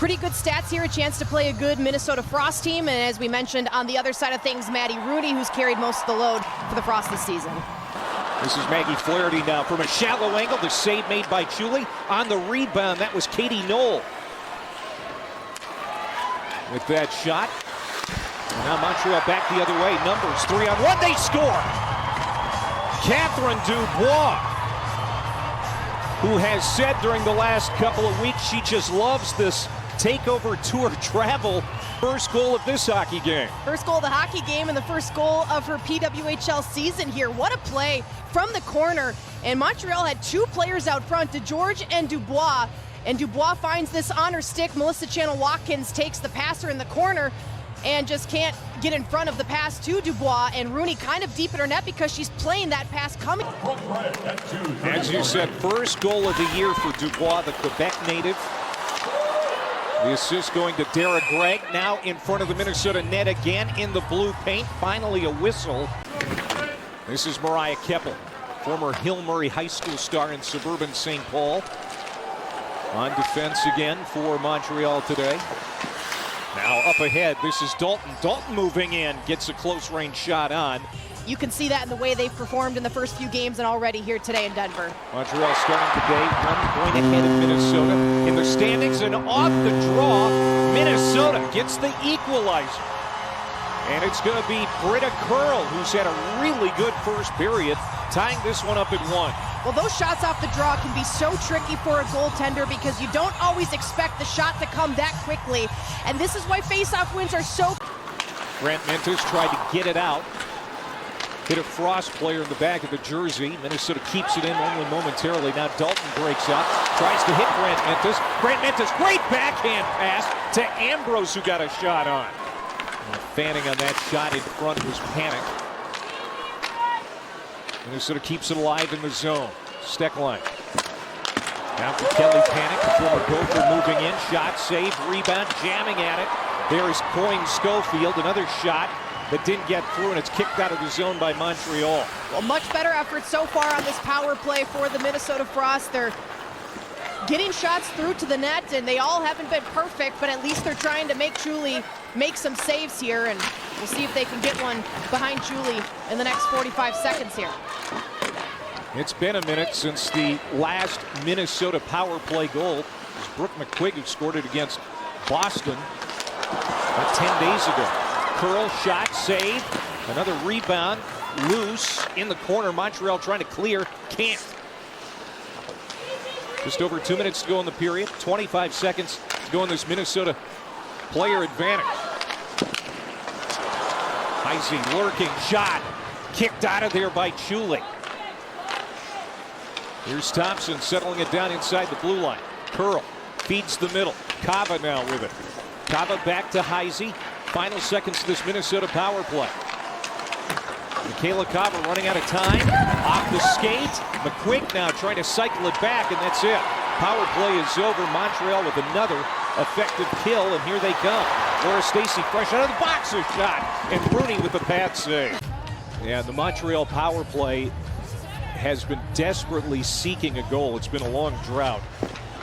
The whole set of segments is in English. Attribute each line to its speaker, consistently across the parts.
Speaker 1: Pretty good stats here, a chance to play a good Minnesota Frost team, and as we mentioned on the other side of things, Maddie Rooney, who's carried most of the load for the Frost this season.
Speaker 2: This is Maggie Flaherty now from a shallow angle. The save made by Julie. On the rebound, that was Katie Knoll. With that shot. And now Montreal back the other way. Numbers 3-on-1. They score! Catherine Dubois, who has said during the last couple of weeks she just loves this takeover tour travel. First goal of this hockey game.
Speaker 1: First goal of the hockey game and the first goal of her PWHL season here. What a play from the corner. And Montreal had two players out front, DeGeorge and Dubois. And Dubois finds this on her stick. Melissa Channel-Watkins takes the passer in the corner and just can't get in front of the pass to Dubois. And Rooney kind of deep in her net because she's playing that pass coming.
Speaker 2: As you said, first goal of the year for Dubois, the Quebec native. The assist going to Dara Gregg, now in front of the Minnesota net again in the blue paint. Finally a whistle. This is Mariah Keppel, former Hill Murray High School star in suburban St. Paul. On defense again for Montreal today. Now up ahead, this is Dalton. Dalton moving in, gets a close range shot on.
Speaker 1: You can see that in the way they've performed in the first few games and already here today in Denver.
Speaker 2: Montreal starting today 1 point ahead of Minnesota in the standings, and off the draw, Minnesota gets the equalizer. And it's going to be Britta Curl, who's had a really good first period, tying this one up at 1.
Speaker 1: Well, those shots off the draw can be so tricky for a goaltender because you don't always expect the shot to come that quickly. And this is why face-off wins are so...
Speaker 2: Grant Mentis tried to get it out. Hit a Frost player in the back of the jersey. Minnesota keeps it in only momentarily. Now Dalton breaks out, tries to hit Grant Mentis. Grant Mentis, great backhand pass to Ambrose, who got a shot on. Fanning on that shot in front was Panic. Minnesota keeps it alive in the zone. Steckline. Now for Kelly Panic, the former Gopher moving in. Shot, save, rebound, jamming at it. There is Coyne Schofield, another shot that didn't get through, and it's kicked out of the zone by Montreal.
Speaker 1: Well, much better effort so far on this power play for the Minnesota Frost. They're getting shots through to the net, and they all haven't been perfect, but at least they're trying to make some saves here, and we'll see if they can get one behind Julie in the next 45 seconds here.
Speaker 2: It's been a minute since the last Minnesota power play goal. It was Brooke McQuigg who scored it against Boston about 10 days ago. Curl, shot, save, another rebound, loose, in the corner. Montreal trying to clear, can't. Just over 2 minutes to go in the period. 25 seconds to go in this Minnesota player advantage. Heisey lurking, shot, kicked out of there by Julie. Here's Thompson settling it down inside the blue line. Curl feeds the middle. Kava now with it. Kava back to Heisey. Final seconds of this Minnesota power play. Michaela Kava running out of time. Off the skate. McQuigg now trying to cycle it back, and that's it. Power play is over. Montreal with another effective kill, and here they come. Laura Stacey fresh out of the boxer shot, and Rooney with the pad save. Yeah, the Montreal power play has been desperately seeking a goal. It's been a long drought.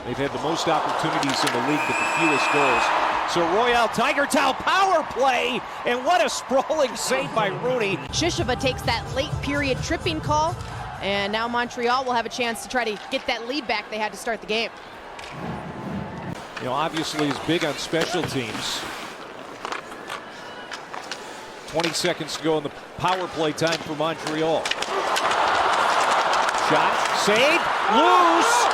Speaker 2: They've had the most opportunities in the league, but the fewest goals. So Royale Tiger Towel power play, and what a sprawling save by Rooney.
Speaker 1: Shishova takes that late period tripping call, and now Montreal will have a chance to try to get that lead back they had to start the game.
Speaker 2: You know, obviously is big on special teams. 20 seconds to go in the power play time for Montreal. Shot, save, loose,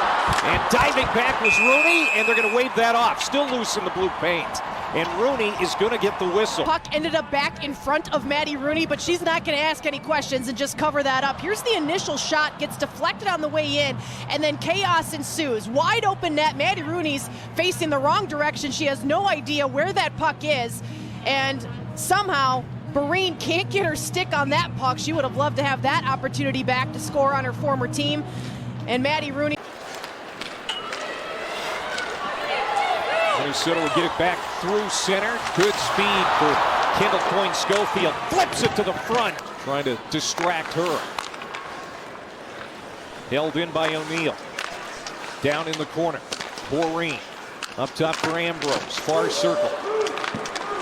Speaker 2: and diving back was Rooney, and they're going to wave that off. Still loose in the blue paint, and Rooney is going to get the whistle.
Speaker 1: Puck ended up back in front of Maddie Rooney, but she's not going to ask any questions and just cover that up. Here's the initial shot, gets deflected on the way in, and then chaos ensues. Wide open net, Maddie Rooney's facing the wrong direction. She has no idea where that puck is, and somehow Barreen can't get her stick on that puck. She would have loved to have that opportunity back to score on her former team. And Maddie Rooney.
Speaker 2: Minnesota will get it back through center. Good speed for Kendall Coyne Schofield. Flips it to the front, trying to distract her. Held in by O'Neill. Down in the corner. Boreen Up top for Ambrose, far circle.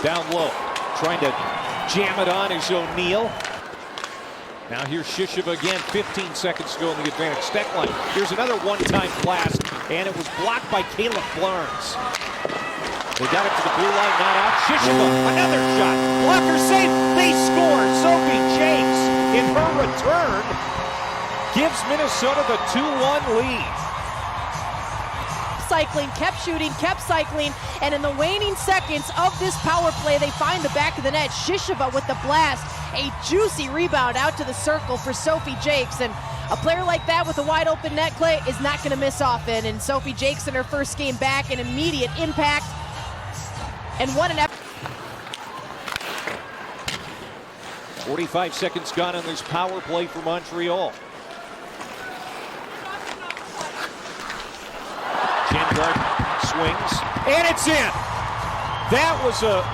Speaker 2: Down low, trying to jam it on is O'Neal. Now here's Shisheva again, 15 seconds to go in the advantage stack line. Here's another one-time blast, and it was blocked by Caleb Barnes. They got it to the blue line, not out. Shisheva, another shot. Blocker safe, they score. Sophie Jakes, in her return, gives Minnesota the 2-1 lead.
Speaker 1: Cycling, kept shooting, kept cycling, and in the waning seconds of this power play, they find the back of the net. Shisheva with the blast, a juicy rebound out to the circle for Sophie Jakes, and a player like that with a wide open net, Clay, is not going to miss often. And Sophie Jakes in her first game back, an immediate impact, and what an effort.
Speaker 2: 45 seconds gone on this power play for Montreal. Gardner swings, and it's in. That was a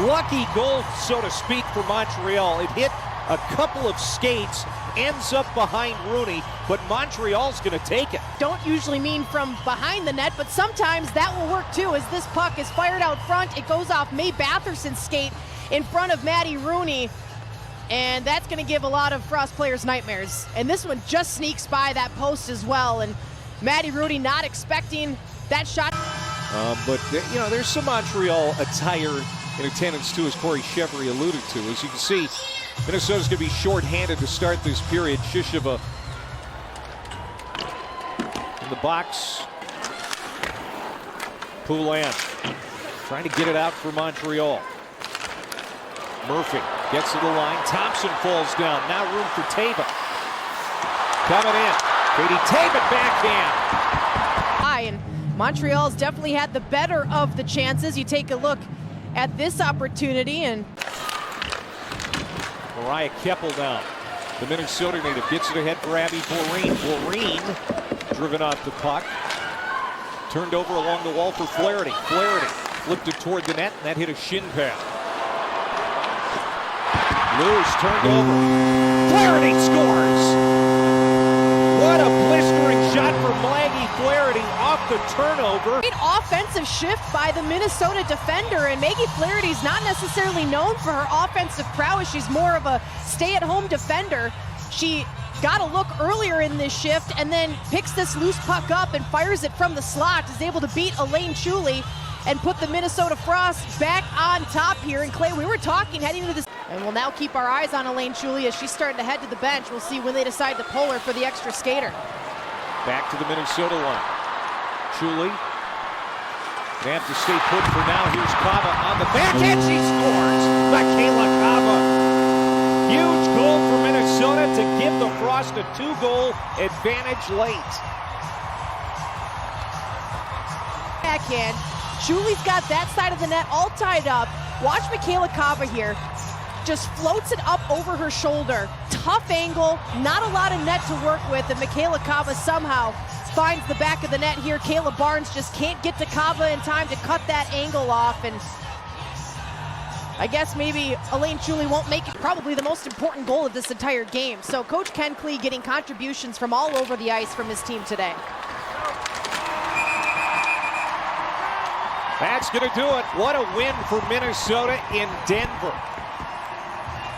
Speaker 2: lucky goal, so to speak, for Montreal. It hit a couple of skates, ends up behind Rooney, but Montreal's going to take it.
Speaker 1: Don't usually mean from behind the net, but sometimes that will work too. As this puck is fired out front, it goes off May Batherson's skate in front of Maddie Rooney, and that's going to give a lot of Frost players nightmares. And this one just sneaks by that post as well, and Maddie Rooney not expecting that shot.
Speaker 2: But you know, there's some Montreal attire in attendance too, as Corey Chevry alluded to. As you can see, Minnesota's going to be short-handed to start this period. Shisheva in the box. Poulin trying to get it out for Montreal. Murphy gets to the line. Thompson falls down. Now room for Taba. Coming in. Katie Taven backhand.
Speaker 1: And Montreal's definitely had the better of the chances. You take a look at this opportunity, and
Speaker 2: Mariah Keppel down. The Minnesota native gets it ahead for Abby Boreen. Boreen driven off the puck. Turned over along the wall for Flaherty. Flaherty flipped it toward the net, and that hit a shin pad. Loose turned over. Flaherty scores! What a blistering shot from Maggie Flaherty off the turnover.
Speaker 1: Great offensive shift by the Minnesota defender, and Maggie Flaherty's not necessarily known for her offensive prowess. She's more of a stay-at-home defender. She got a look earlier in this shift and then picks this loose puck up and fires it from the slot, is able to beat Elaine Chuli and put the Minnesota Frost back on top here. And Clay, we were talking heading into this, and we'll now keep our eyes on Elaine Chuli as she's starting to head to the bench. We'll see when they decide to pull her for the extra skater.
Speaker 2: Back to the Minnesota line. Chuli. They have to stay put for now. Here's Kava on the back, and she scores! Michaela Kava. Huge goal for Minnesota to give the Frost a 2-goal advantage late.
Speaker 1: Backhand. Chuli's got that side of the net all tied up. Watch Michaela Kava here. Just floats it up over her shoulder. Tough angle, not a lot of net to work with, and Michaela Kava somehow finds the back of the net here. Kayla Barnes just can't get to Kava in time to cut that angle off, and I guess maybe Elaine Chuli won't make it probably the most important goal of this entire game. So Coach Ken Klee getting contributions from all over the ice from his team today.
Speaker 2: That's going to do it. What a win for Minnesota in Denver.